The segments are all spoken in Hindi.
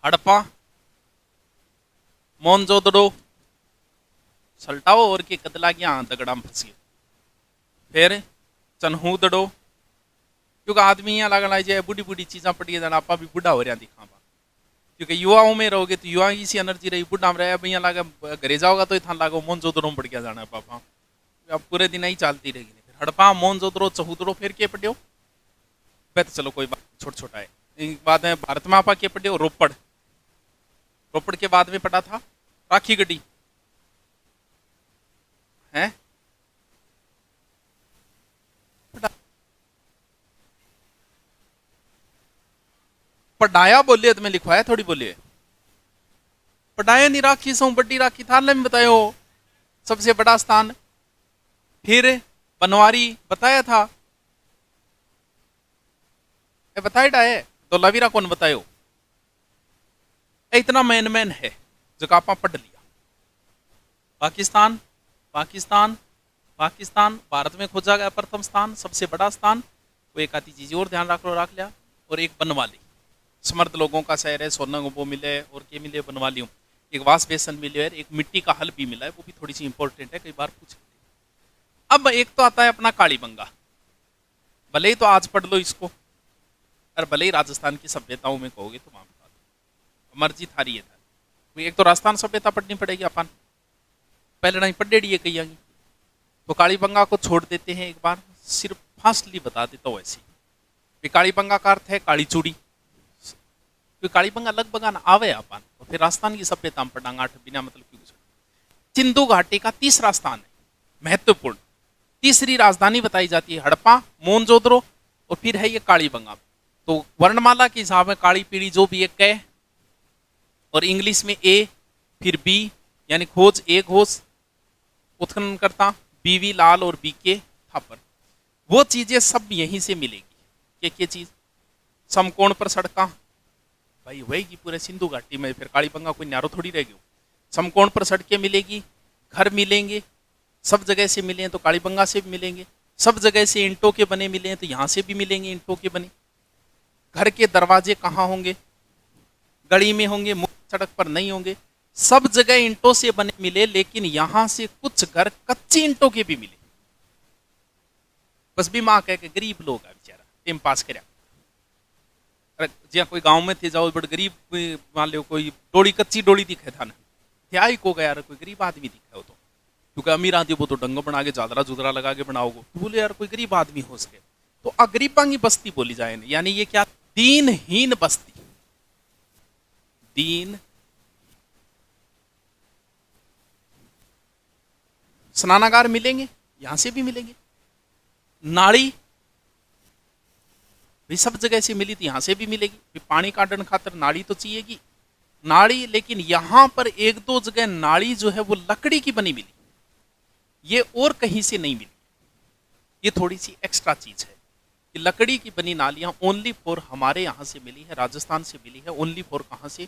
हड़प्पा, मोहनजोदड़ो, सल्टाओ और के कतला की दगड़ा में फंसी। फिर चनहूदड़ो, क्योंकि आदमी यहाँ लगना चाहिए बुढ़ी बुढ़ी चीज़ा पड़ी जाना, आपा भी बुढ़ा हो रहा दिखा पा, क्योंकि युवाओं में रहोगे तो युवा की सी एनर्जी रही, बुढ़ा में रहे भैया लागे घरे जाओगा तो इतना लागो मोहनजोदड़ो में पड़ गया जाना पापा, अब पूरे दिन ही चलती रहेगी। फिर हड़प्पा, मोहनजोदड़ो, चहूदड़ो, फिर के पढ़ो तो चलो कोई बात छोटा छोटा है। एक बाद में भारत में आपा के पढ़ो रोपड़, रोपड़ के बाद में पढ़ा था राखी गढ़ी है। पढ़ाया बोलिए तो मैं लिखवाया थोड़ी बोलिए, पढ़ाया नहीं, राखी सौ बड़ी राखी थाने में बतायो सबसे बड़ा स्थान। फिर बनवारी बताया था, बताया है तो लवीरा कौन बतायो, इतना मैन मैन है जो आपा पढ़ लिया। पाकिस्तान, पाकिस्तान, पाकिस्तान भारत में खोजा गया प्रथम स्थान, सबसे बड़ा स्थान। वो एक आती चीज और ध्यान रख लो, रख लिया। और एक बनवाली, समर्थ लोगों का शहर है, सोना वो मिले और के मिले बनवालियों। एक वाश बेसन मिले है, एक मिट्टी का हल भी मिला है, वो भी थोड़ी सी इंपॉर्टेंट है, कई बार पूछ। अब एक तो आता है अपना कालीबंगा, भले ही तो आज पढ़ लो इसको, और भले ही राजस्थान की सभ्यताओं में कहोगे तो वहां बता दो, मर्जी थारी है। एक तो राजस्थान सभ्यता पढ़नी पड़ेगी अपन, पहले नहीं पढ़ेड़ी है कहीं। तो कालीबंगा को छोड़ देते हैं एक बार, सिर्फ फास्टली बता देता हूँ ऐसी। कालीबंगा का अर्थ है काली चूड़ी, क्योंकि कालीबंगा लगभग ना आवे अपन, तो फिर राजस्थान की सभ्यता में पढ़ांगा आठ बिना मतलब क्यों। सिंधु घाटी का तीसरा स्थान है महत्वपूर्ण, तीसरी राजधानी बताई जाती है हड़प्पा, मोहनजोदड़ो और फिर है ये कालीबंगा। तो वर्णमाला के हिसाब में काली पीढ़ी जो भी एक कै, और इंग्लिश में ए, फिर बी यानी खोज, ए घोष, उत्खनन करता, बीवी लाल और बी के थापर। वो चीजें सब यहीं से मिलेगी। क्या चीज, समकोण पर सड़का भाई वही पूरे सिंधु घाटी में, फिर कालीबंगा कोई न्यारो थोड़ी रहेगी। समकोण पर सड़कें मिलेगी, घर मिलेंगे, सब जगह से मिले हैं तो कालीबंगा से भी मिलेंगे, सब जगह से ईंटों के बने मिले हैं तो यहां से भी मिलेंगे ईंटों के बने। घर के दरवाजे कहाँ होंगे, गली में होंगे, मुख्य सड़क पर नहीं होंगे, सब जगह ईंटों से बने मिले, लेकिन यहां से कुछ घर कच्ची ईंटों के भी मिले। बस भी माँ कह के गरीब लोग है बेचारा टाइम पास कर, कोई गांव में थे जाओ बड़े गरीब मान लो, कोई डोली कच्ची डोली दिखे था ना, क्या ही को यार कोई गरीब आदमी दिखा हो तो, क्योंकि अमीर आदमी वो तो डंगो बना के चादरा जुदरा लगा के बनाओगे, तो बोले यार कोई गरीब आदमी हो सके तो अगरीबा की बस्ती बोली जाए, यानी ये क्या, दीनहीन बस्ती। दीन, स्नानागार मिलेंगे, यहां से भी मिलेंगे, नाड़ी भी सब जगह से मिली थी, यहां से भी मिलेगी। पानी काटने खातर नाड़ी तो चाहिएगी, नाड़ी, लेकिन यहां पर एक दो जगह नाड़ी जो है वो लकड़ी की बनी मिली, ये और कहीं से नहीं मिली। ये थोड़ी सी एक्स्ट्रा चीज है कि लकड़ी की बनी नालियां ओनली फॉर हमारे यहां से मिली है, राजस्थान से मिली है, ओनली फॉर कहां से,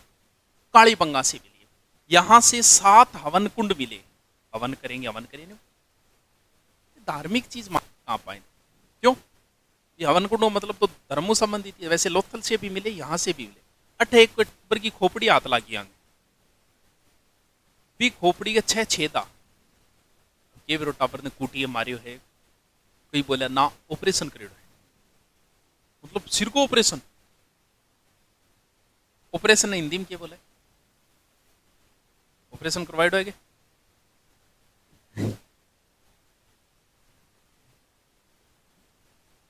कालीबंगा से मिली है। यहां से 7 हवन कुंड मिले, हवन करेंगे, हवन करेंगे, धार्मिक चीज कहां पाए, क्यों, ये हवन कुंडों मतलब तो धर्मों संबंधित है। वैसे लोथल से भी मिले, यहां से भी मिले। अठे एक पर की खोपड़ी हाथ लगी आगे भी, खोपड़ी के 6 छेदा, के बेरो टापर ने कूटिए मारियो है, कोई बोला ना ऑपरेशन करेड़ो है, मतलब सिर को ऑपरेशन, ऑपरेशन हिंदी में क्या बोले, ऑपरेशन करवाइड है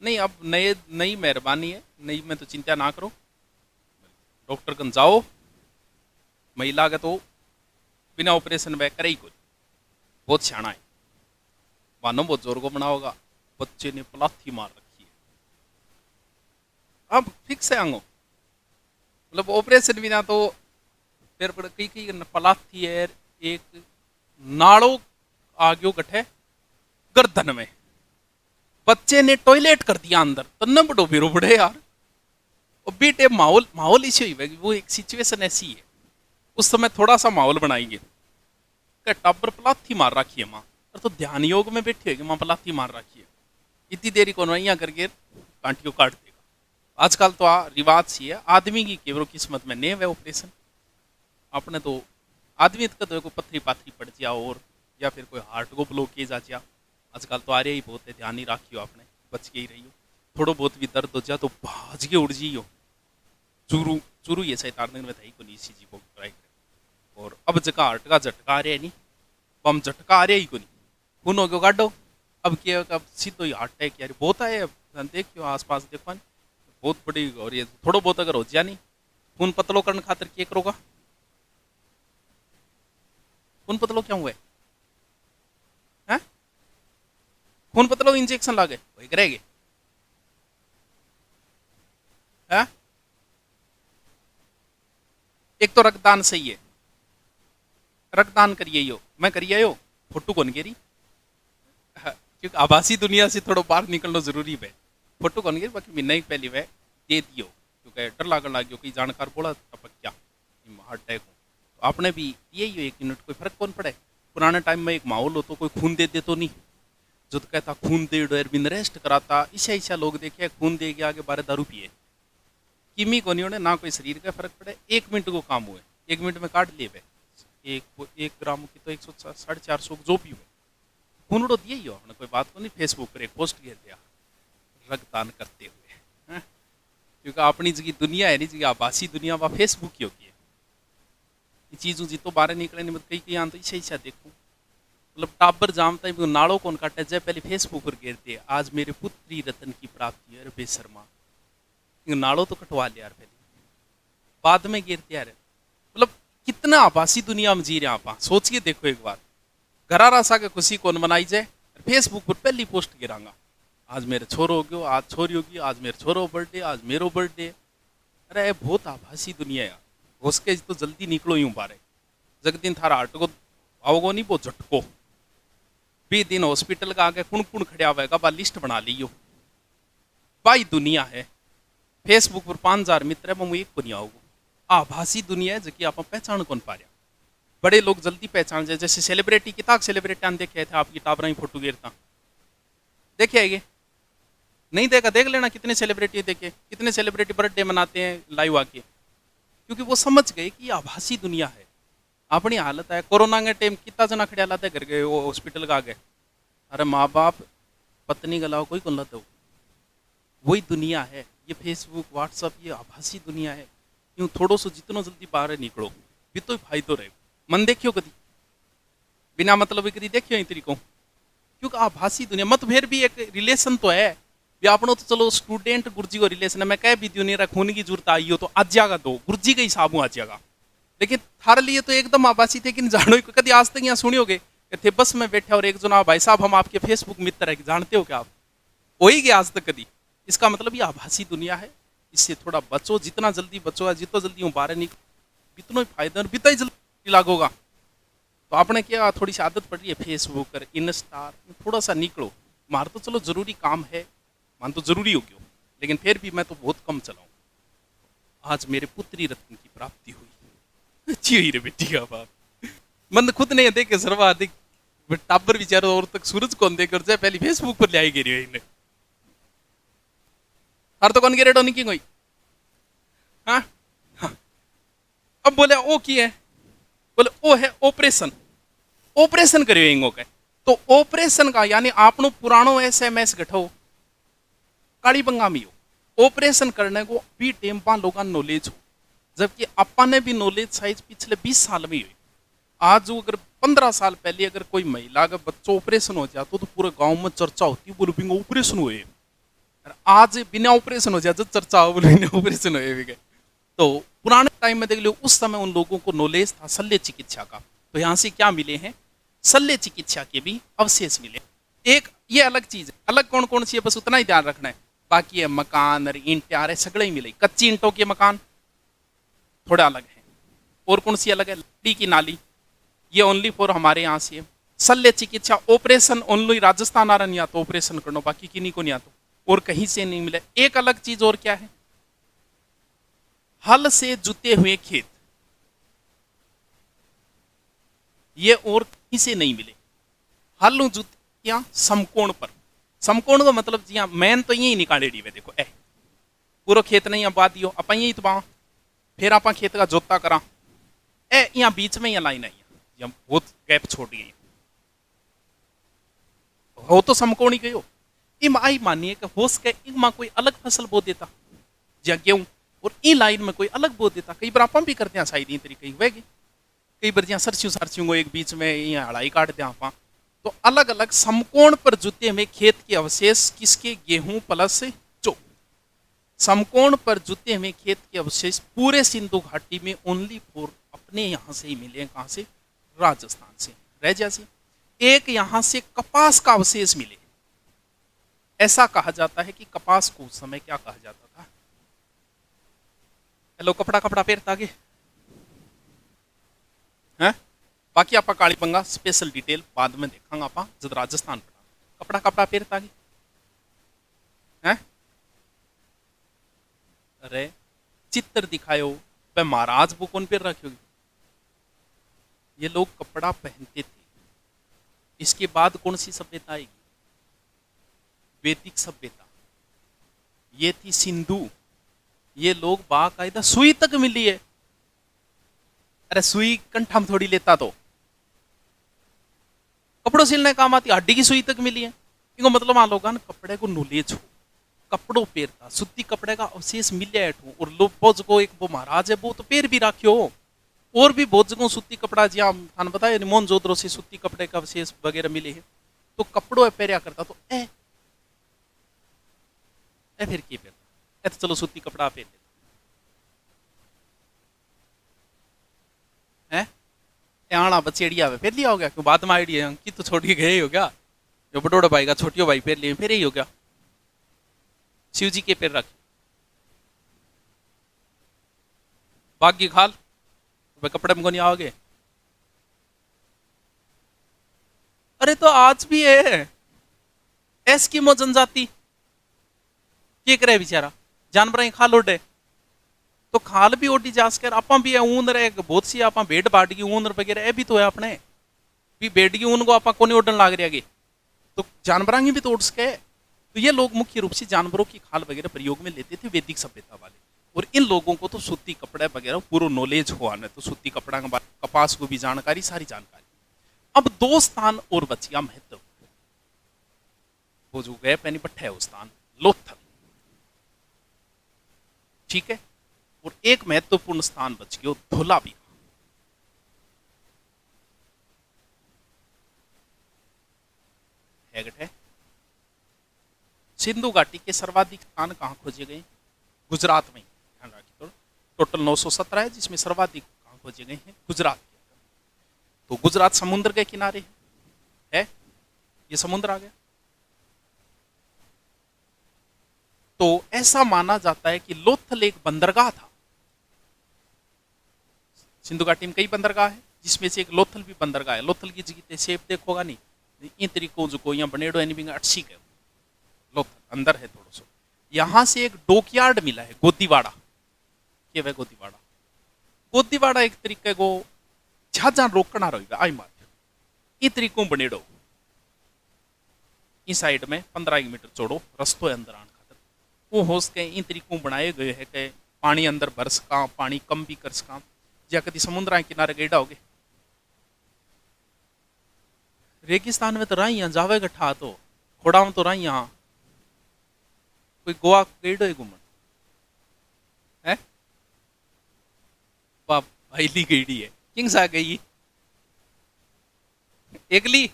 नहीं, अब नए नई मेहरबानी है, नई में तो चिंता ना करो, डॉक्टर कन जाओ, महिला का तो बिना ऑपरेशन वह करे ही कोई, बहुत सियाना है, मानो बहुत जोर को बना होगा, बच्चे ने पलाथी मार रखी है, अब फिक्स है आंगो, मतलब ऑपरेशन बिना तो फिर कई कई पलाथी है, एक नाड़ो आगे गठे गर्दन में, बच्चे ने टॉयलेट कर दिया अंदर, तन्ने बड़ो बिरो बड़े यार, और बीटे माहौल माहौल इसी हुई, वो एक सिचुएशन ऐसी है, उस समय थोड़ा सा माहौल बनाएंगे, टब्बर पलाथी मार रखी है माँ, तो ध्यान योग में बैठी होगी माँ, पलाथी मार रखी है, इतनी देरी को नैया करके कांटियों काट देगा, आजकल तो रिवाज सी है, आदमी की केवल किस्मत में नहीं है ऑपरेशन। अपने तो आदमी का तो कोई पत्थरी पाथरी पड़ जाए और या फिर कोई हार्ट को ब्लॉकेज आ जाए। आजकल तो आ रहा ही बहुत है, ध्यान ही रखियो आपने, बच के ही रहियो। थोड़ो बहुत भी दर्द हो जाए तो भाज के उड़ जाइयो। चूरू चूरू ये शैतान में था ही को नहीं सी जी को ट्राई करे। और अब जगह हार्ट का झटका आ रहा है नहीं, बम झटका आ रहा ही को नहीं, खून हो गयो गाडो। अब क्या, अब सीधो ही हार्ट अटैक यार बहुत है। देखियो आसपास देखो बहुत बड़ी, और ये थोड़ा बहुत अगर हो जाए नहीं, खून पतलो करने खातर क्या करोगा? खून पतलो क्या हुआ है? खून पतलो इंजेक्शन लागे वही करेंगे है? एक तो रक्तदान सही है, रक्तदान करिए यो, मैं करिए यो, फोटो कौन गिरी? क्योंकि आभासी दुनिया से थोड़ा बाहर निकलना जरूरी है। फोटो कौन गिरी, बाकी मैं नहीं पहली वह दे दियो, क्योंकि डर लागन लग गयो कई जानकार बोला टपक क्या हार्ट अटैक हो। तो आपने भी यही हो 1 मिनट, कोई फर्क कौन पड़े। पुराने टाइम में एक माहौल हो तो कोई खून दे दे तो नहीं, जो तो कहता खून दे डो बिन रेस्ट कराता, ऐसा ऐसा लोग देखे खून दे के आगे 12 दारू पिए, किमी को नहीं होने ना कोई शरीर का फर्क पड़े। 1 मिनट को काम हुए, 1 मिनट में काट लिए एक ग्राम की तो 100-450 जो भी हुए खून उड़ो दिए ही हो। हमने कोई बात को नहीं, फेसबुक पर एक पोस्ट किया दिया रक्तदान करते हुए, क्योंकि अपनी जगह दुनिया है नहीं, जगह आभासी दुनिया वह फेसबुक ही होती है। ये चीज़ों जी तो बाहर निकले नहीं, कई कई आन तो इच्छा इच्छा देखूँ, मतलब टाबर जामता है नाड़ो कौन काटे जाए, पहले फेसबुक पर गिरते आज मेरे पुत्री रतन की प्राप्ति है, अरे बेशर्मा नाड़ो तो कटवा लिया यार, पहले बाद में गिरते यार। मतलब कितना आभासी दुनिया में जी रहे आप, सोच के देखो एक बार। घरा रासा के खुशी कौन मनाई जाए, फेसबुक पर पहली पोस्ट गिरांगा, आज मेरे छोरो हो गयो, आज छोरी होगी, आज मेरे छोरो बर्थडे, आज मेरो बर्थडे। अरे बहुत आभासी दुनिया यार, घुस के तो जल्दी निकलो यूं बारे। जगदिन थारा हार्ट को आओगो नहीं, वो झटको 20 दिन हॉस्पिटल का आगे कुण कुण खड़ा हुआ बा लिस्ट बना लियो भाई। दुनिया है फेसबुक पर 5000 मित्र है, एक को नहीं आओगो। आभासी दुनिया है जबकि आप पहचान कौन पा रहा। बड़े लोग जल्दी पहचान जाए, जैसे सेलिब्रिटी किताब सेलिब्रिटी देखे थे आपकी टावरा ही फोटो गिरता देखे आइए, नहीं देखा देख लेना, कितने सेलिब्रिटी देखे, कितने सेलिब्रिटी बर्थडे मनाते हैं लाइव आके, क्योंकि वो समझ गए कि आभासी दुनिया है। अपनी हालत है कोरोना के टाइम कितना जना खड़े हालत है, घर गए वो हॉस्पिटल का आ गए, अरे माँ बाप पत्नी गलाओ कोई कौन लत हो। वही दुनिया है ये फेसबुक व्हाट्सअप, ये आभासी दुनिया है। यूँ थोड़ो सो जितना जल्दी बाहर निकलो भी तो फायदो रहे। मन देखियो कभी बिना मतलब कभी देखियो तरीकों, क्योंकि आभासी दुनिया मत फिर भी एक रिलेशन तो है व्यापनो। तो चलो स्टूडेंट गुरुजी को रिलेशन है, मैं कह भी दियो नहीं रहा खून की जरूरत आई हो तो आज जागा दो गुरुजी के हिसाब आ जाएगा, लेकिन थारे लिए तो एकदम आभासी थे कि जानो कभी आज तक यहाँ सुनियोगे थे बस में बैठे और एक जना भाई साहब हम आपके फेसबुक मित्र है, जानते हो क्या आप, वही गया आज तक कभी। इसका मतलब ये आभासी दुनिया है, इससे थोड़ा बचो, जितना जल्दी बचो, जितना जल्दी बाहर निकलो इतना ही फायदा और बितना ही जल्दी लागोगा। तो आपने क्या थोड़ी सी आदत पड़ रही है फेसबुक पर इंस्टा, थोड़ा सा निकलो। मार तो चलो जरूरी काम है, मान तो जरूरी हो गया, लेकिन फिर भी मैं तो बहुत कम चलाऊँ। आज मेरे पुत्री रत्न की प्राप्ति हुई, अच्छी हुई रे बेटी का बाप। मन खुद नहीं देखे सर्वाधिक टाबर बेचारा और तक सूरज कौन देकर जाए, पहले फेसबुक पर ले आई गिरी है इन्हें। हर तो कौन गिरे डोनी की कोई हाँ हाँ। अब बोले ओ की है, बोले ओ है ऑपरेशन, ऑपरेशन करियो इंगो के। तो ऑपरेशन का यानी आपनो पुरानो SMS गठो काली बंगामी हो, ऑपरेशन करने को भी टेम्पा लोगों नॉलेज हो, जबकि अपा ने भी नॉलेज साइज पिछले 20 साल में हुई। आज अगर 15 साल पहले अगर कोई महिला का बच्चों ऑपरेशन हो जाता तो पूरे गांव में चर्चा होती, बोलो बिंगो ऑपरेशन हुए। आज बिना ऑपरेशन हो जाए जो चर्चा हो, बोलो बिना ऑपरेशन हुए। तो पुराने टाइम में देख लो उस समय उन लोगों को नॉलेज था शल्य चिकित्सा का, तो यहाँ से क्या मिले हैं, शल्य चिकित्सा के भी अवशेष मिले। एक ये अलग चीज है, अलग कौन कौन सी है बस उतना ही ध्यान रखना है। बाकी है मकान और ईंट आ रहे सगड़े ही मिले, कच्ची ईंटों के मकान थोड़ा अलग है। और कौन सी अलग है, लकड़ी की नाली, ये ओनली फॉर हमारे यहाँ से। शल्य चिकित्सा ऑपरेशन ओनली राजस्थान आ रहा नहीं आता ऑपरेशन करना, बाकी किन्हीं को नहीं आता और कहीं से नहीं मिले। एक अलग चीज और क्या है, हल से जुते हुए खेत, ये और कहीं से नहीं मिले। हल जुते क्या समकोण पर, समकोण का मतलब जी हाँ मैन तो यही निकाले डी वे देखो ए पूरा खेत नहीं बा दियो अपन यही तो बा, फिर आप खेत का जोता करा ए यहाँ बीच में यहाँ लाइन आई यहाँ बहुत गैप छोड़ गई हो तो समकोणी गयो इम आई मानिए कि हो सके इमा कोई अलग फसल बो देता या गेहूं और इन लाइन में कोई अलग बो देता। कई बार आप भी करते हैं शायद ये तरीके हुएगी, कई बार यहाँ सरस्यों को एक बीच में यहाँ हड़ाई काट दें आप, तो अलग अलग समकोण पर जुते में खेत के अवशेष किसके, गेहूं प्लस जो समकोण पर जुते में खेत के अवशेष पूरे सिंधु घाटी में ओनली फॉर अपने यहाँ से ही मिले, कहाँ से, राजस्थान से। रह जैसे एक यहाँ से कपास का अवशेष मिले, ऐसा कहा जाता है कि कपास को उस समय क्या कहा जाता था। हेलो कपड़ा कपड़ा पेरता आगे हैं, बाकी आप काली पंगा स्पेशल डिटेल बाद में देखांगा आप जब राजस्थान पढ़ा। कपड़ा कपड़ा पेरता आगे हैं, अरे चित्र दिखायो वह महाराज वो कौन पेर रखी होगी, ये लोग कपड़ा पहनते थे। इसके बाद कौन सी सभ्यता आएगी, वैदिक सभ्यता, ये थी सिंधु। ये लोग बाकायदा सुई तक मिली है, अरे सुई कंठा में थोड़ी लेता तो कपड़ों सिलने काम आती, हड्डी की सुई तक मिली है। इनको मतलब मान लोग ना कपड़े को नॉलेज हो, कपड़ों पेरता सुती कपड़े का अवशेष मिल जाए और लोग बहुत जगह एक वो महाराज है वो तो पेर भी रखियो, और भी बहुत जगह सूती कपड़ा जी थाने बताया मोहन जोधरो से सूती कपड़े का अवशेष वगैरह मिले हैं, तो कपड़ों पेरिया करता तो ए फिर की पेरता ए तो चलो सूती कपड़ा पेर लेता है, आना बचेड़िया फिर लिया हो गया, क्यों बाद में आइडिया की तो छोड़ के गए हो गया, जो बड़ोड़ा भाई का छोटियो भाई पेर लिए फिर ही हो गया। शिव जी के पेर रखे बागी खाल वे कपड़े में को नहीं आओगे, अरे तो आज भी है एस्किमो जनजाति के करे बेचारा जानवर ही खाल ओडे, तो खाल भी ओडी जासकर आप भी है ऊन रहे बहुत सी आप भेड़ बाट की ऊन वगैरह ये भी तो है अपने भी भेड़ की ऊन को आप कोनी ओडन लाग रहे आगे, तो जानवर भी तो उड़ सके। तो ये लोग मुख्य रूप से जानवरों की खाल वगैरह प्रयोग में लेते थे वैदिक सभ्यता वाले, और इन लोगों को तो सूती कपड़े वगैरह पूरा नॉलेज हुआ न, तो सूती कपड़ा के कपास को भी जानकारी, सारी जानकारी। अब दो स्थान और बचिया महत्व, वो जो गए पैनी पट्टा है वो स्थान लोथल, ठीक है, और एक महत्वपूर्ण स्थान बच गया धोलावीरा। है सिंधु घाटी के सर्वाधिक स्थान कहां खोजे गए, गुजरात में, ध्यान रखिए, टोटल 917 है जिसमें सर्वाधिक कहां खोजे गए हैं, गुजरात के। तो गुजरात समुद्र के किनारे है, ये समुद्र आ गया। तो ऐसा माना जाता है कि लोथल एक बंदरगाह था, सिंधु घाटी में कई बंदरगाह है जिसमें से एक लोथल भी बंदरगाह है। लोथल की जगह शेप देखोगा नहीं, इन तरीकों जो यहाँ बनेडो एनी बिंग 80 के लोथल अंदर है थोड़ा सा। यहां से एक डॉकयार्ड मिला है गोदीवाड़ा के, वह गोदीवाड़ा एक तरीके को जहां रोकना रहेगा आई मार इन तरीकों बनेडो, इस साइड में 15 मीटर चौड़ो रस्तो है अंदर आने खातर, वो हो सके इन तरीकों बनाए गए है कि पानी अंदर भर सका, पानी कम भी कर सका। या कभी समुद्र के किनारे गईडा होगे, रेगिस्तान में तो रही जावे गठा, तो खोड़ा में तो रही यहाँ कोई गोवा गईडो है घूमन है, बाप भाईली गईडी है किंग सा गई एकली,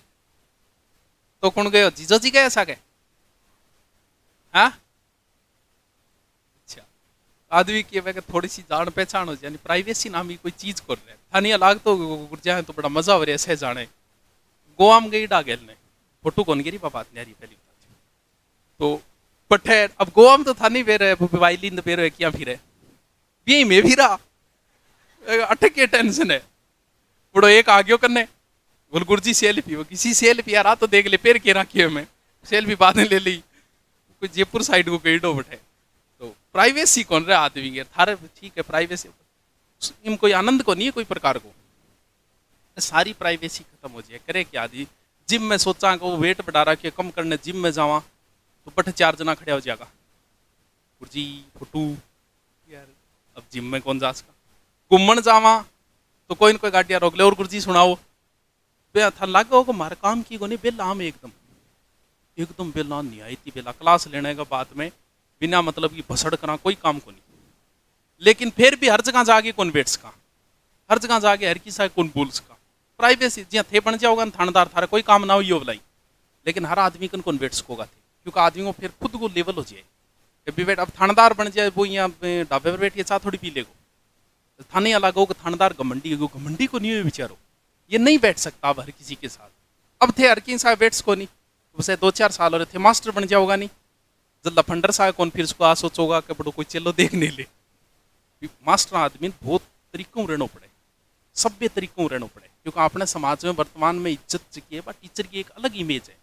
तो कौन गयो जीजो जी गए सागे, हाँ अच्छा आदमी की वह थोड़ी सी जान पहचान हो जाए, प्राइवेसी नाम की कोई चीज कर रहे थानी अलग तो जाए तो बड़ा मजा हो रहा है ऐसे जाने। गोवा में गई डागेल ने फोटो कौन गिरी बात नहीं पहली तो पठे, अब गोवा में तो था नहीं पे रहे वाइलिन पे रहे क्या फिर यही में भी रहा अटक के टेंशन है बड़ो एक आगे करने गुलगुरजी सेल्फी, वो किसी सेल्फी यार तो देख ले पैर के रखिए मैं सेल्फी बाद में ले ली, कोई जयपुर साइड को गई डो बैठे, तो प्राइवेसी कौन रहा आदमी के थारे, ठीक है प्राइवेसी इन कोई आनंद को नहीं है कोई प्रकार को, सारी प्राइवेसी खत्म हो जाए। करे क्या आदि जिम में सोचा को वेट बढ़ा रहा कि कम करने जिम में जावा तो बट 4 जना खड़े हो जाएगा, गुरजी फुटू यार अब जिम में कौन जा सका घूमन जावा तो कोई न कोई गाड़ियां रोक ले और गुरजी सुनाओ बे था लगा को मारे काम की को नहीं बेला हम एकदम एकदम बेला नहीं आई थी बेला क्लास लेने के बाद में बिना मतलब की भसड़ करा कोई काम को नहीं लेकिन फिर भी हर जगह जाके कौन बैठ सका हर जगह जाके हर किसा कौन बोल सका प्राइवेसी जी थे बन जाओगा थानेदार थारा कोई काम ना हो यो बुलाई लेकिन हर आदमी कौन बैठ सकोगा थे क्योंकि आदमी को फिर खुद को लेवल हो जाए कभी बैठ अब थानेदार बन जाए वो यहाँ ढाबे पर बैठ के चाह थोड़ी पी लेगो थाने अलग हो थानेदार घमंडी को नहीं हो बेचारो ये नहीं बैठ सकता अब हर किसी के साथ अब थे हर किसी साहब बैठ को नहीं उसे 2-4 साल हो रहे थे मास्टर बन जाओगा नहीं जब लफंडर साहब कौन फिर उसको आ सोचोगा कि बड़ो कोई चलो देखने ले मास्टर आदमी बहुत तरीकों रहना पड़े सभ्य तरीकों रहना पड़े क्योंकि अपने समाज में वर्तमान में इज्जत की है टीचर की एक अलग इमेज है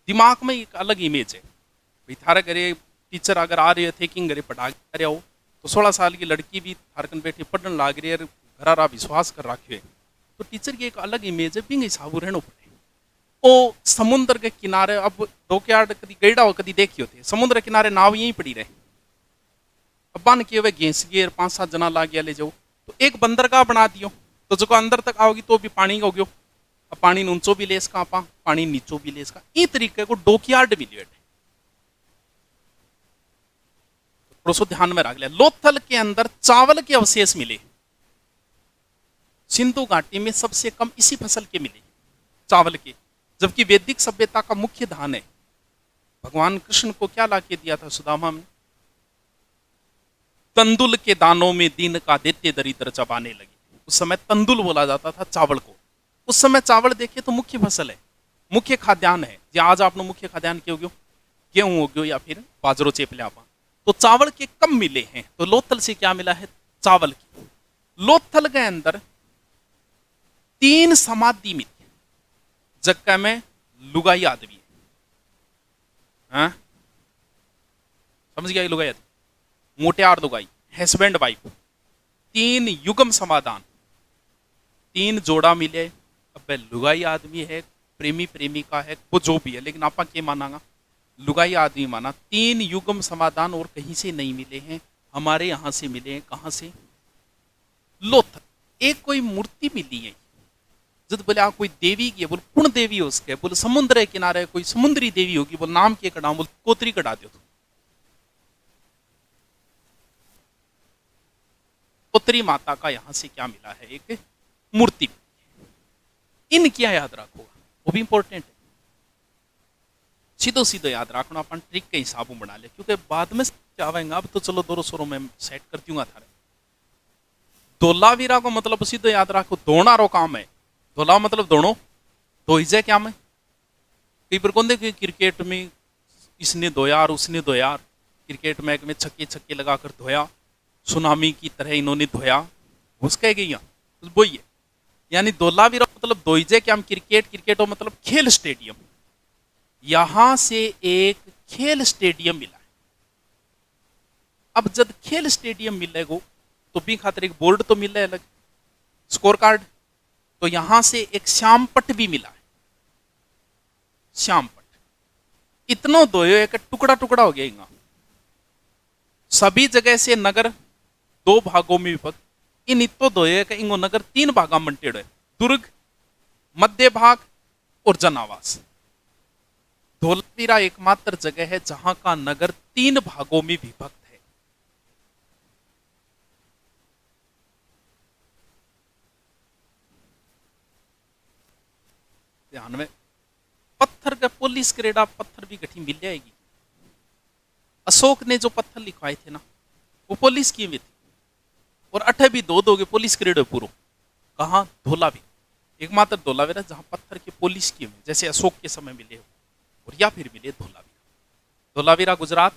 दिमाग में एक अलग इमेज है भाई थारे घरे टीचर अगर आ रहे थे कि घरे पढ़ा रहे हो तो 16 साल की लड़की भी थारकन बैठी पढ़ने लग रही है घरा विश्वास कर रखे तो टीचर की एक अलग इमेज है बिंग हिसाब रहना पड़े ओ समुद्र के किनारे अब डोकयार्ड कभी गईड़ा हो कभी देखी होती है समुद्र के किनारे नाव यहीं पड़ी रहे अब बन के हुए घेंस गए 5-7 जना ला गया ले जाओ तो एक बंदरगाह बना दियो तो जो अंदर तक आओगी तो भी पानी हो गयो अब पानी ऊंचो भी ले इसका आपा पानी नीचो भी ले इसका ई तरीके को डोकयार्ड भी ले थोड़ा ध्यान में रख लिया लोथल के अंदर चावल के अवशेष मिले सिंधु घाटी में सबसे कम इसी फसल के मिले चावल के जबकि वैदिक सभ्यता का मुख्य धान है भगवान कृष्ण को क्या लाके दिया था सुदामा में तंदुल के दानों में दीन का देते दरिद्र चबाने लगे उस समय तंदुल बोला जाता था चावल को उस समय चावल देखे तो मुख्य फसल है मुख्य खाद्यान्न है जो आज आपने मुख्य खाद्यान्न क्यों गयो गेहूं हो गयो या फिर बाजरो चेपले आपा तो चावल के कम मिले हैं तो लोथल से क्या मिला है चावल की लोथल के अंदर 3 समाधि मिली जगह में लुगाई आदमी है समझ गया लुगाई आदमी मोटियार लुगाई हस्बैंड वाइफ 3 युगम समाधान 3 जोड़ा मिले अब लुगाई आदमी है प्रेमी प्रेमिका है वो जो भी है लेकिन आपा क्या मानागा लुगाई आदमी माना 3 युगम समाधान और कहीं से नहीं मिले हैं हमारे यहां से मिले हैं कहां से लोथल एक कोई मूर्ति मिली है जब बोले आप कोई देवी की है बोल पूर्ण देवी हो उसके बोले समुद्र के किनारे कोई समुद्री देवी होगी बोल नाम के कड़ा बोल कोतरी कटा दो कोतरी माता का यहां से क्या मिला है एक मूर्ति इन क्या याद रखोगा वो भी इंपॉर्टेंट है सीधो सीधो याद रखना अपन ट्रिक के हिसाब में बना ले क्योंकि बाद में चाहेंगे अब तो चलो 200 में सेट कर दूंगा थारे धोलावीरा को मतलब सीधो याद रखो दोना रो काम है धोला मतलब दोनों तो इसे क्या में कई बार कौन देखे क्रिकेट में इसने 2 यार उसने 2 यार क्रिकेट मैच में छक्के लगाकर धोया सुनामी की तरह इन्होंने धोया घुस कह गई वही है यानी धोलावीरा मतलब दोइजे क्या क्रिकेट हो मतलब खेल स्टेडियम यहां से एक खेल स्टेडियम मिला है अब जब खेल स्टेडियम मिलेगा तो भी खातिर एक बोर्ड तो मिले अलग स्कोर कार्ड तो यहां से एक श्यामपट भी मिला है श्यामपट इतना दो एक टुकड़ा टुकड़ा हो गया यहाँ सभी जगह से नगर 2 भागों में विभक्त इन इतो दो इंगो नगर 3 भागा मंटेड़ है दुर्ग मध्य भाग और जनावास धोलावीरा एकमात्र जगह है जहां का नगर 3 भागों में विभक्त है ध्यान में पत्थर का पुलिस क्रेडा पत्थर भी गठी मिल जाएगी अशोक ने जो पत्थर लिखवाए थे ना वो पुलिस की में थी और 8 भी 2 के पुलिस क्रेड पूरो कहा धोलावीरा एकमात्र धोलावीरा जहां पत्थर के पुलिस की में जैसे अशोक के समय मिले और या फिर मिले धोलावीरा गुजरात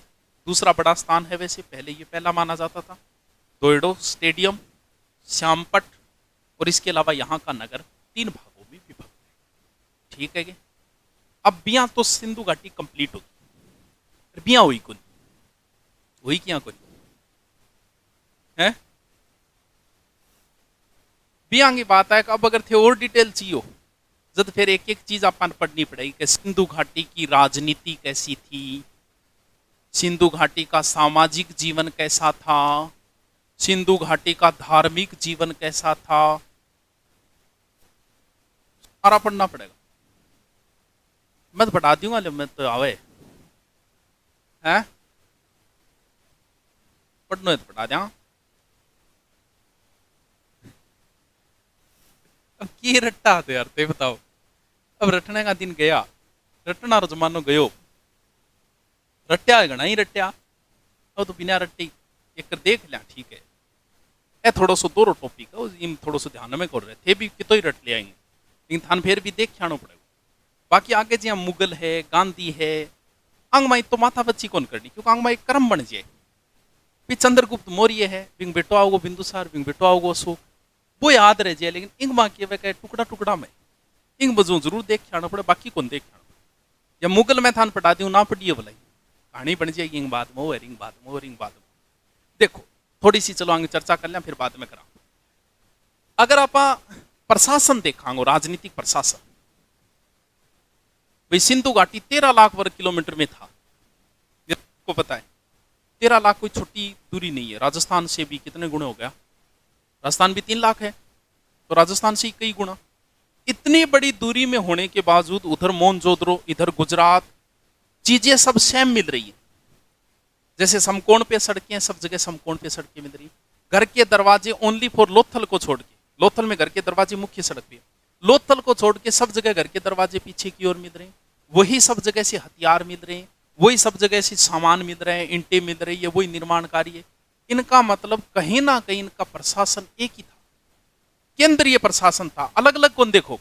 दूसरा बड़ा स्थान है वैसे पहले ये पहला माना जाता था दोयडो स्टेडियम श्यामपट और इसके अलावा यहाँ का नगर 3 भागों में विभक्त है ठीक है क्या अब बिया तो सिंधु घाटी कंप्लीट होगी बिया हुई कुन वही क्या कुन है बिया की बात है कि अब अगर थे और डिटेल चाहिए जब फिर एक एक चीज अपन पढ़नी पड़ेगी कि सिंधु घाटी की राजनीति कैसी थी सिंधु घाटी का सामाजिक जीवन कैसा था, सिंधु घाटी का धार्मिक जीवन कैसा था, सारा पढ़ना पड़ेगा। मैं तो पढ़ा दूंगा, मैं तो आवे हैं, पढ़ना है तो पढ़ा दिया। अब की रट्टा थे यार, ते बताओ। अब रटने का दिन गया, रटना रो जमानो गयो, रट्या है घना ही रट्या। अब तो बिना रट्टी एक देख लिया, ठीक है। ए थोड़ो सो दोरो टॉपिक है, इन थोड़ो सो ध्यान में कर रहे थे भी कितो ही रट ले आएंगे, लेकिन थान फिर भी देख छानो पड़ेगा। बाकी आगे जी मुगल है, गांधी है, अंग माई तो माथा बच्ची कौन करनी, क्योंकि अंग माई कर्म बन जाए। भी चंद्रगुप्त मौर्य है, बिंग बेटो आओगो बिंदुसार, बिंग बेटो आओगो अशोक, वो याद रह जाए। लेकिन इंग माँ के टुकड़ा टुकड़ा में इंग बजू जरूर देख छानो पड़े, बाकी कौन देख छानो पड़े। या मुगल में थान पढ़ा दी ना पढ़िए भलाई, कहानी बन जाएगी इंग बाद में, वो रिंग बाद में, वो रिंग बाद में। देखो थोड़ी सी चलो आगे चर्चा कर लें, फिर बाद में करा। अगर आप प्रशासन देखांगो, राजनीतिक प्रशासन, भाई सिंधु घाटी 13 लाख वर्ग किलोमीटर में था, को पता है 13 लाख कोई छोटी दूरी नहीं है। राजस्थान से भी कितने गुणे हो गया, राजस्थान भी 3 लाख है, तो राजस्थान से कई गुना। इतनी बड़ी दूरी में होने के बावजूद उधर मोहनजोदड़ो, इधर गुजरात, चीजें सब सेम मिल रही है। जैसे समकोण पे सड़कें, सब जगह समकोण पे सड़कें मिल रही। घर के दरवाजे ओनली फॉर लोथल को छोड़ के, लोथल में घर के दरवाजे मुख्य सड़क पे, लोथल को छोड़ के सब जगह घर के दरवाजे पीछे की ओर मिल रहे हैं। वही सब जगह से हथियार मिल रहे हैं, वही सब जगह से सामान मिल रहे हैं, ईंटें मिल रही है, वही निर्माण कार्य है। इनका मतलब कहीं ना कहीं इनका प्रशासन एक ही था, केंद्रीय प्रशासन था। अलग अलग कौन देखो,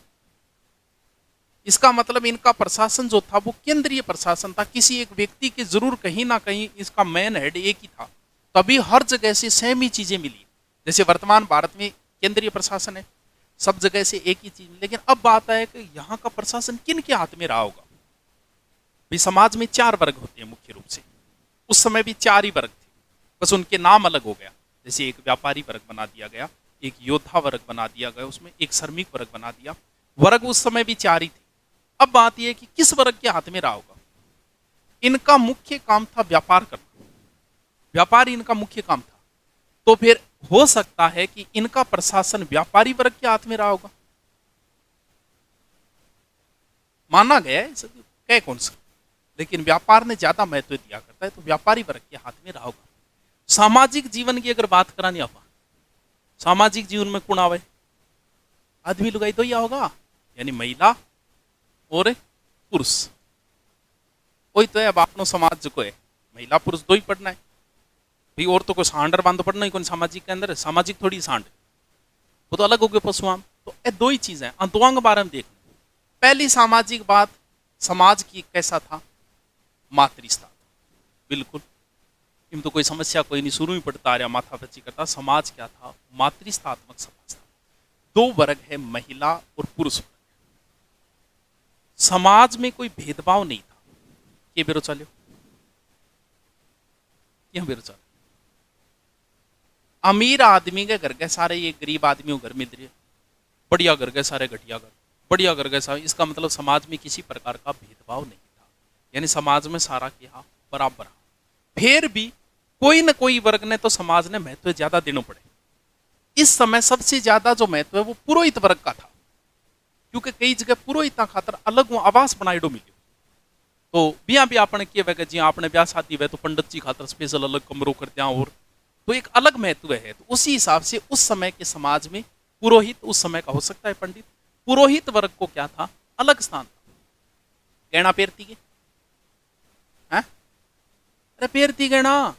इसका मतलब इनका प्रशासन जो था वो केंद्रीय प्रशासन था। किसी एक व्यक्ति के जरूर कहीं ना कहीं इसका मेन हेड एक ही था, तभी हर जगह से सेम ही चीजें मिली। जैसे वर्तमान भारत में केंद्रीय प्रशासन है, सब जगह से एक ही चीज। लेकिन अब बात है कि यहाँ का प्रशासन किन के हाथ में रहा होगा। भी समाज में 4 वर्ग होते हैं मुख्य रूप से, उस समय भी 4 ही वर्ग थे, बस उनके नाम अलग हो गया। जैसे एक व्यापारी वर्ग बना दिया गया, एक योद्धा वर्ग बना दिया गया, उसमें एक श्रमिक वर्ग बना दिया। वर्ग उस समय भी 4 ही थे। अब बात यह है कि किस वर्ग के हाथ में रहा होगा। इनका मुख्य काम था व्यापार करना, व्यापार इनका मुख्य काम था। तो फिर हो सकता है कि इनका प्रशासन व्यापारी वर्ग के हाथ में रहा होगा, माना गया है, कह कौन सा, लेकिन व्यापार ने ज्यादा महत्व दिया करता है, तो व्यापारी वर्ग के हाथ में रहा होगा। सामाजिक जीवन की अगर बात करानी आप, सामाजिक जीवन में कौन आवे, आदमी लुगाई तो यह होगा, यानी महिला और पुरुष, वही तो है। अब आपनो समाज जो है महिला पुरुष दो ही पढ़ना है भाई, और तो कोई सांडर बांधो पढ़ना ही कौन सामाजिक के अंदर है, सामाजिक थोड़ी सांड, वो तो अलग हो गए पशुआम। तो ये 2 ही चीजें हैं। दो अंग बारे में देख, पहली सामाजिक बात, समाज की कैसा था, मातृस्था, बिल्कुल इन तो कोई समस्या कोई नहीं, शुरू ही पढ़ता आ रहा, माथा पच्ची करता। समाज क्या था, मातृस्थात्मक समाज था। 2 वर्ग है, महिला और पुरुष। समाज में कोई भेदभाव नहीं था। ये बेरो चलो, यह बेरो चलो, अमीर आदमी के घर के सारे ये गरीब आदमियों घर मिल रहे, बढ़िया घर के सारे घटिया घर, बढ़िया घर के सारे। इसका मतलब समाज में किसी प्रकार का भेदभाव नहीं था, यानी समाज में सारा क्या बराबर। फिर भी कोई न कोई वर्ग ने तो समाज ने महत्व ज्यादा देना पड़े। इस समय सबसे ज्यादा जो महत्व है वो पुरोहित वर्ग का था, क्योंकि कई जगह पुरोहित खातर अलग आवास बनाइडो मिले। तो बिया भी आपने किए जी आपने ब्याह शादी हुए तो पंडित जी खातर स्पेशल अलग कमरों कर दिया, और तो एक अलग महत्व है। तो उसी हिसाब से उस समय के समाज में पुरोहित, उस समय का हो सकता है पंडित, पुरोहित वर्ग को क्या था, अलग स्थान था। गहना पेरती के, अरे पेरती गहना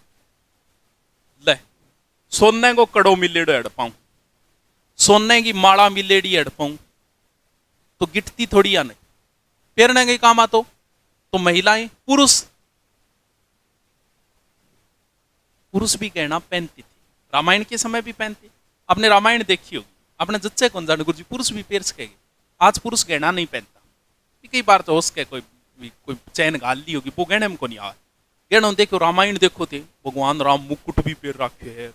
ले, सोने को कड़ो मिलेड़ो हेड पाऊं, सोने की माला मिलेड़ी हेड पाऊं, तो गिटती थोड़ी आने पेरने के काम आतो। तो महिलाएं, पुरुष भी गहना पहनती थी, रामायण के समय भी पहनते। आपने रामायण देखी होगी, आपने जच्चे कौन जाने गुरुजी, पुरुष भी पेर सकेगी। आज पुरुष गहना नहीं पहनता, कई बार तो हो सके कोई चैन गाल ली होगी, वो गहने में को नहीं आया। गहना देखो, रामायण देखो थे, भगवान राम मुकुट भी पेर रखे है,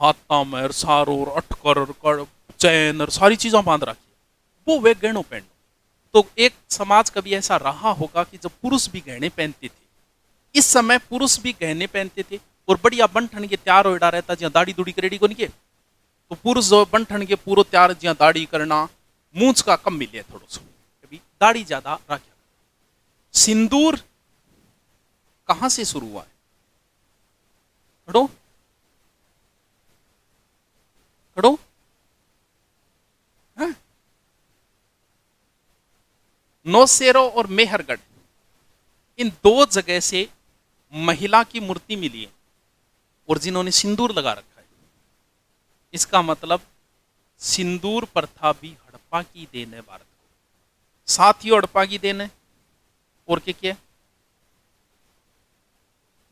हाथा में सारो और अटकर चैन और सारी चीजों बांध रखी है, वो वे गहनों पहनो। तो एक समाज कभी ऐसा रहा होगा कि जब पुरुष भी गहने पहनते थे। इस समय पुरुष भी गहने पहनते थे और बढ़िया बन ठन के तैयार हो रहता, जहाँ दाढ़ी दूड़ी करेड़ी को नहीं, तो पुरुष जो बन ठन के पूरा तैयार, जहाँ दाढ़ी करना, मूंछ का कम मिले थोड़ा सा, कभी दाढ़ी ज्यादा रखा। सिंदूर कहां से शुरू हुआ है? खड़ो खड़ो, नौशेरो और मेहरगढ़, इन दो जगह से महिला की मूर्ति मिली है और जिन्होंने सिंदूर लगा रखा है। इसका मतलब सिंदूर प्रथा भी हड़प्पा की देन है भारत को। साथ ही हड़प्पा की देन है और क्या,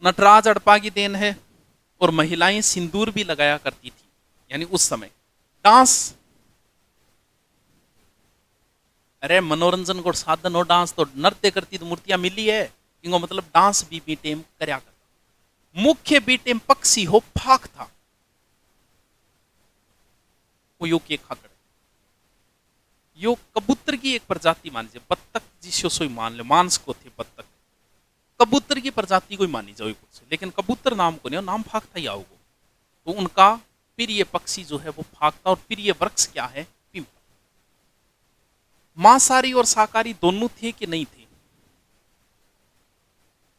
नटराज हड़प्पा की देन है। और महिलाएं सिंदूर भी लगाया करती थी, यानी उस समय डांस, अरे मनोरंजन को साधन हो डांस, तो नृत्य करती तो मूर्तियां मिली है, इनको मतलब डांस भी बीटेम करया करता। मुख्य बीटेम पक्षी हो फाक था, वो यो के खाकड़, यो कबूतर की एक प्रजाति मान लीजिए, बत्तख जिसो सोई मान ले, मांस को थे बत्तख, कबूतर की प्रजाति को मानी जाओ कुछ, लेकिन कबूतर नाम को नहीं, नाम फाक था ही आओगे। तो उनका प्रिय पक्षी जो है वो फाक था, और प्रिय वृक्ष क्या है? पिंपल। मांसाहारी और शाकाहारी दोनों थे कि नहीं थे?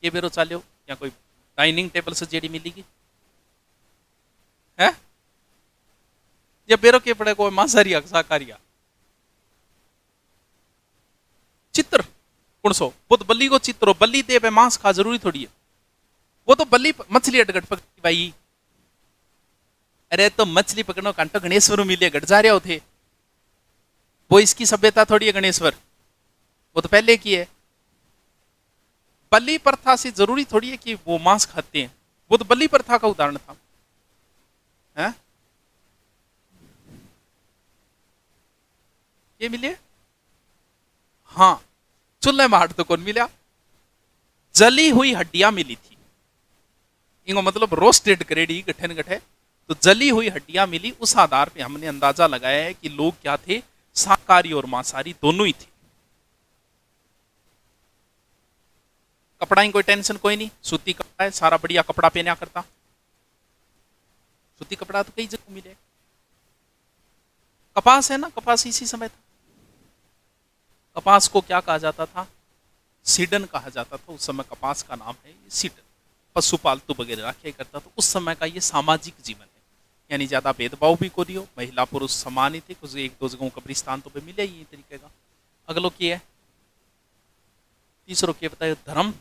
ये बेरो चालो या कोई डाइनिंग टेबल से जेडी मिलेगी है? ये बेरो के पड़े कोई मांसाहारी शाकाहारी? चित्र कौन सो? वो तो बल्ली को चित्र हो, बल्ली दे मांस खा जरूरी थोड़ी है, वो तो बल्ली मछली अटगट पकड़ी भाई। अरे तो मछली पकड़ना कांटो गणेश्वर मिले गट जा रहे थे, वो इसकी सभ्यता थोड़ी है गणेश्वर, वो तो पहले की है। बलि प्रथा से जरूरी थोड़ी है कि वो मांस खाते हैं, वो तो बलि प्रथा का उदाहरण था है? ये मिले हाँ, चूल्हे में हाट तो कौन मिला? जली हुई हड्डियां मिली थी, इनको मतलब रोस्टेड करेडी गठन गठे, तो जली हुई हड्डियां मिली। उस आधार पे हमने अंदाजा लगाया है कि लोग क्या थे, शाकाहारी और मांसाहारी दोनों ही थे। कपड़ा ही कोई टेंशन कोई नहीं, सूती कपड़ा है, सारा बढ़िया कपड़ा पहना करता, सूती कपड़ा तो कई जगह मिले। कपास है ना, कपास इसी समय था। कपास को क्या कहा जाता था? सीडन कहा जाता था उस समय, कपास का नाम है सीडन। पशु पालतू वगैरह रखा करता, तो उस समय का ये सामाजिक जीवन है, यानी ज्यादा भेदभाव भी को दियो, महिला पुरुष समान ही थे। कुछ एक दो जगहों कब्रिस्तान तो पे मिले ही तरीके का। अगलो की है तीसरो के बताए धर्म।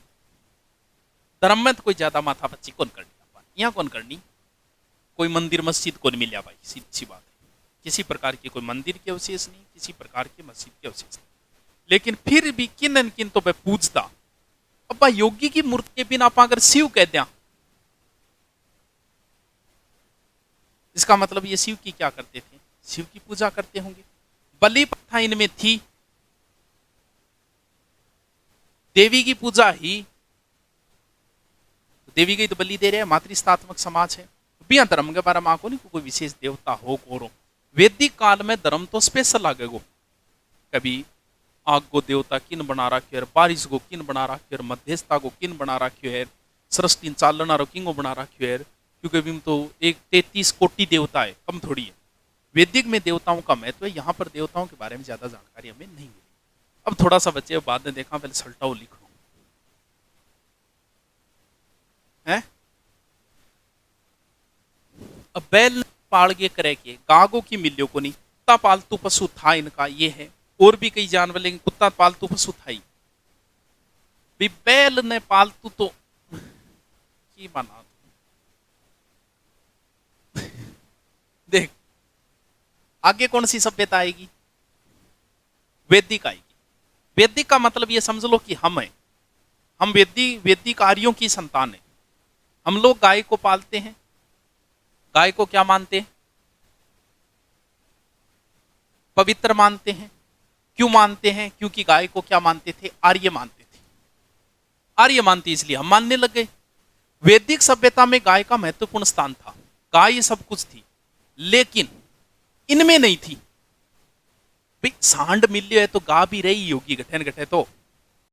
धर्म में तो कोई ज्यादा माथा पच्ची कौन करनी, यहाँ कौन करनी, कोई मंदिर मस्जिद कौन मिला भाई, सीधी सी बात है। किसी प्रकार की कोई मंदिर के अवशेष नहीं, किसी प्रकार के मस्जिद के अवशेष नहीं, लेकिन फिर भी किन न किन तो वह पूजता। अब योगी की मूर्ति के बिना आप अगर शिव कह दिया, इसका मतलब ये शिव की क्या करते थे? शिव की पूजा करते होंगे। बलि प्रथा इनमें थी, देवी की पूजा ही, देवी की तो बलि दे रहे हैं, मातृस्थात्मक समाज है। बिना धर्म के बारे में आको नहीं कोई विशेष देवता हो को। वैदिक काल में धर्म तो स्पेशल आगे गो, कभी आग को देवता किन बना रखियो है, बारिश को किन बना रखियो है, मध्यस्थता को किन बना रखियो है, सृष्टि चालना रो किंग बना रखियो है, क्योंकि अभी तो एक 33 कोटि देवता है, कम थोड़ी है। वैदिक में देवताओं का महत्व है, यहाँ पर देवताओं के बारे में ज्यादा जानकारी हमें नहीं मिली। अब थोड़ा सा बच्चे बाद में देखा, पहले सल्टाओ लिख लो है। अब बैल पाड़ के करे के गागों की मिलियों को नहीं, कुत्ता पालतू पशु था इनका, ये है। और भी कई जानवर, लेकिन कुत्ता पालतू पशु था ही। बैल ने पालतू तो की बना देख, आगे कौन सी सभ्यता आएगी? वैदिक आएगी। वैदिक का मतलब ये समझ लो कि हम हैं, हम वैदिक आर्यों की संतान है। हम लोग गाय को पालते हैं। गाय को क्या मानते हैं? पवित्र मानते हैं। क्यों मानते हैं? क्योंकि गाय को क्या मानते थे? आर्य मानते थे। आर्य मानते इसलिए हम मानने लग गए। वैदिक सभ्यता में गाय का महत्वपूर्ण स्थान था, गाय सब कुछ थी, लेकिन इनमें नहीं थी। भाई सांड मिल है तो गा भी रही होगी गठन गठे तो